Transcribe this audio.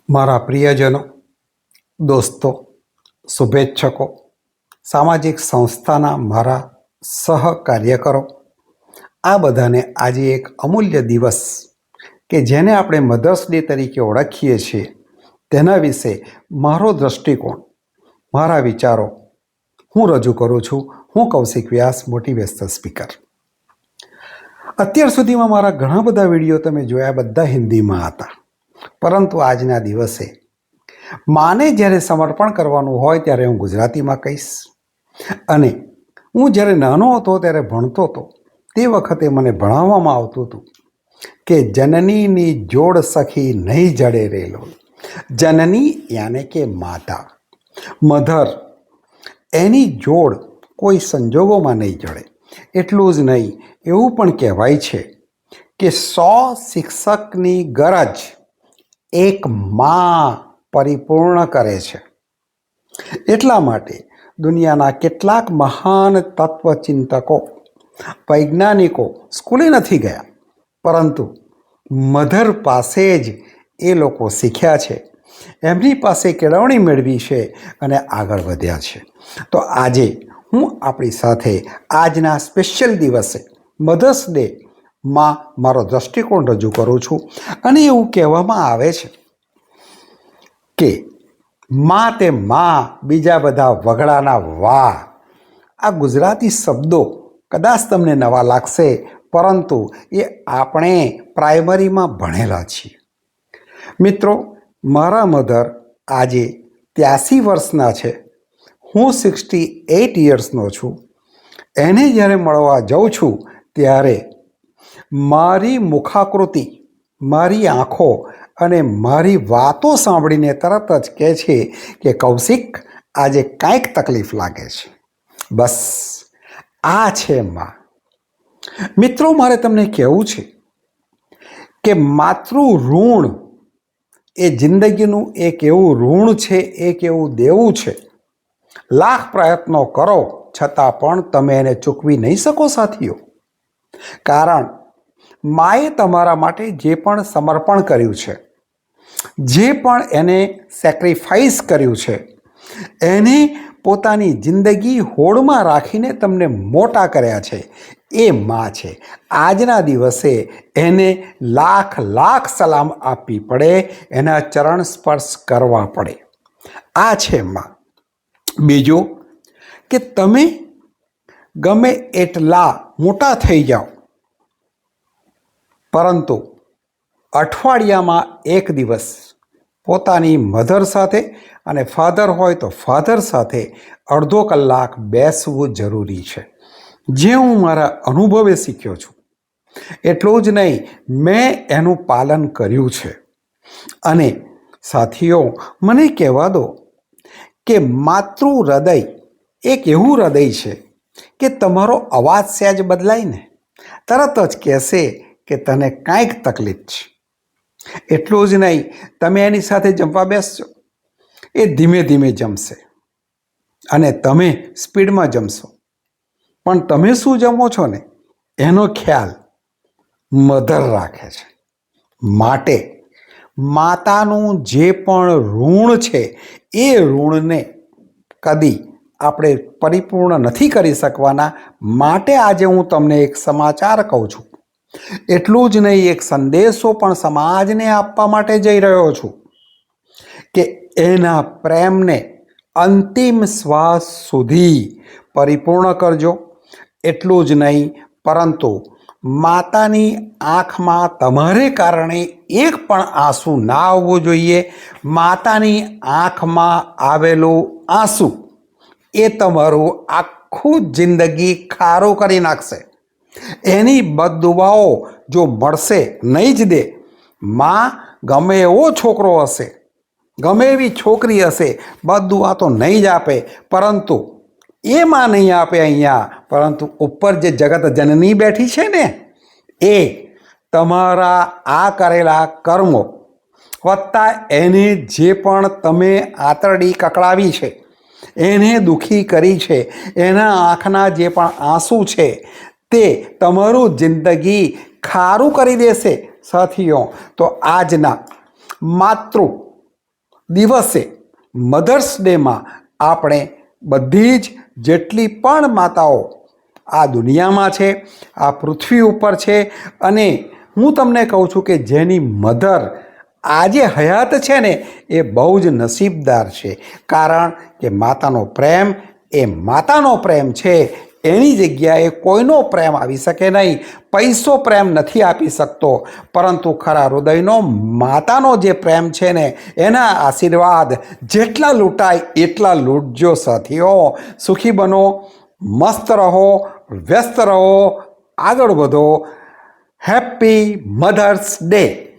મારા પ્રિયજનો, દોસ્તો, શુભેચ્છકો, સામાજિક સંસ્થાના મારા સહકાર્યકરો, આ બધાને આજે એક અમૂલ્ય દિવસ કે જેને આપણે મધર્સ ડે તરીકે ઓળખીએ છીએ તેના વિશે મારો દૃષ્ટિકોણ, મારા વિચારો હું રજૂ કરું છું. હું કૌશિક વ્યાસ, મોટિવેશનલ સ્પીકર. અત્યાર સુધીમાં મારા ઘણા બધા વિડીયો તમે જોયા, બધા હિન્દીમાં હતા. પરંતુ આજના દિવસે માને જ્યારે સમર્પણ કરવાનું હોય ત્યારે હું ગુજરાતીમાં કહીશ. અને હું જ્યારે નાનો હતો ત્યારે ભણતો હતો તે વખતે મને ભણાવવામાં આવતું હતું કે જનનીની જોડ સખી નહીં જડે રેલો. જનની યાને કે માતા, મધર, એની જોડ કોઈ સંજોગોમાં નહીં જડે. એટલું જ નહીં, એવું પણ કહેવાય છે કે 100 શિક્ષકની ગરજ એક માં પરિપૂર્ણ કરે છે. એટલા માટે દુનિયાના કેટલાક મહાન તત્વચિંતકો, વૈજ્ઞાનિકો સ્કૂલે નથી ગયા, પરંતુ મધર પાસે જ એ લોકો શીખ્યા છે, એમની પાસે કેળવણી મેળવી છે અને આગળ વધ્યા છે. તો આજે હું આપણી સાથે આજના સ્પેશિયલ દિવસે મધર્સ ડે માં મારો દૃષ્ટિકોણ રજૂ કરું છું. અને એવું કહેવામાં આવે છે કે માં તે માં, બીજા બધા વગડાના વાહ. આ ગુજરાતી શબ્દો કદાચ તમને નવા લાગશે, પરંતુ એ આપણે પ્રાઇમરીમાં ભણેલા છીએ. મિત્રો, મારા મધર આજે 83 વર્ષના છે, હું 68 યર્સનો છું. એને જ્યારે મળવા જાઉં છું ત્યારે મારી મુખાકૃતિ, મારી આંખો અને મારી વાતો સાંભળીને તરત જ કહે છે કે કૌશિક, આજે કાંઈક તકલીફ લાગે છે. બસ આ છે માં. મિત્રો, મારે તમને કહેવું છે કે માતૃ ઋણ એ જિંદગીનું એક એવું ઋણ છે, એક એવું દેવું છે. લાખ પ્રયત્નો કરો છતાં પણ તમે એને ચૂકવી નહીં શકો સાથીઓ. કારણ માએ તમારા માટે જે પણ સમર્પણ કર્યું છે, જે પણ એને સેક્રિફાઈસ કર્યું છે, એને પોતાની જિંદગી હોડમાં રાખીને તમને મોટા કર્યા છે, એ માં છે. આજના દિવસે એને લાખ લાખ સલામ આપવી પડે, એના ચરણ સ્પર્શ કરવા પડે. આ છે માં. બીજું કે તમે ગમે એટલા મોટા થઈ જાઓ, પરંતુ અઠવાડિયામાં એક દિવસ પોતાની મધર સાથે, અને ફાધર હોય તો ફાધર સાથે અડધો કલાક બેસવું જરૂરી છે. જે હું મારા અનુભવે શીખ્યો છું. એટલું જ નહીં, મેં એનું પાલન કર્યું છે. અને સાથીઓ, મને કહેવા દો કે માતૃ હૃદય એક એવું હૃદય છે કે તમારો અવાજ સહેજ બદલાય ને તરત જ કહેશે કે તને કાંઈક તકલીફ છે. એટલું જ નહીં, તમે એની સાથે જમવા બેસશો, એ ધીમે ધીમે જમશે અને તમે સ્પીડમાં જમશો, પણ તમે શું જમો છો ને એનો ખ્યાલ મધર રાખે છે. માટે માતાનું જે પણ ઋણ છે એ ઋણને કદી આપણે પરિપૂર્ણ નથી કરી શકવાના. માટે આજે હું તમને એક સમાચાર કહું છું. એટલું જ નહીં, એક સંદેશો પણ સમાજને આપવા માટે જઈ રહ્યો છું કે એના પ્રેમને અંતિમ શ્વાસ સુધી પરિપૂર્ણ કરજો. એટલું જ નહીં, પરંતુ માતાની આંખમાં તમારે કારણે એક પણ આંસુ ના આવવું જોઈએ. માતાની આંખમાં આવેલું આંસુ એ તમારું આખું જિંદગી ખારું કરી નાખશે. એની બદદુઆઓ જો મળશે નહીં જ દે. માં ગમે એવો છોકરો હશે, ગમે એવી છોકરી હશે, બદદુઆ તો નહીં જ આપે, પરંતુ એ માં નહીં આપે અહીંયા, પરંતુ ઉપર જે જગત જનની બેઠી છે ને, એ તમારા આ કરેલા કર્મો વત્તા એને જે પણ તમે આંતરડી કકડાવી છે, એને દુઃખી કરી છે, એના આંખના જે પણ આંસુ છે તે તમારું જિંદગી ખારું કરી દેશે. સાથીઓ, તો આજના માતૃ દિવસે મધર્સ ડેમાં આપણે બધી જ જેટલી પણ માતાઓ આ દુનિયામાં છે, આ પૃથ્વી ઉપર છે, અને હું તમને કહું છું કે જેની મધર આજે હયાત છે ને એ બહુ જ નસીબદાર છે. કારણ કે માતાનો પ્રેમ એ માતાનો પ્રેમ છે. એની જગ્યાએ કોઈનો પ્રેમ આવી શકે નહીં. પૈસો પ્રેમ નથી આપી શકતો, પરંતુ ખરા હૃદયનો માતાનો જે પ્રેમ છે ને એના આશીર્વાદ જેટલા લૂંટાય એટલા લૂંટજો સાથીઓ. સુખી બનો, મસ્ત રહો, વ્યસ્ત રહો, આગળ વધો. Happy mother's day.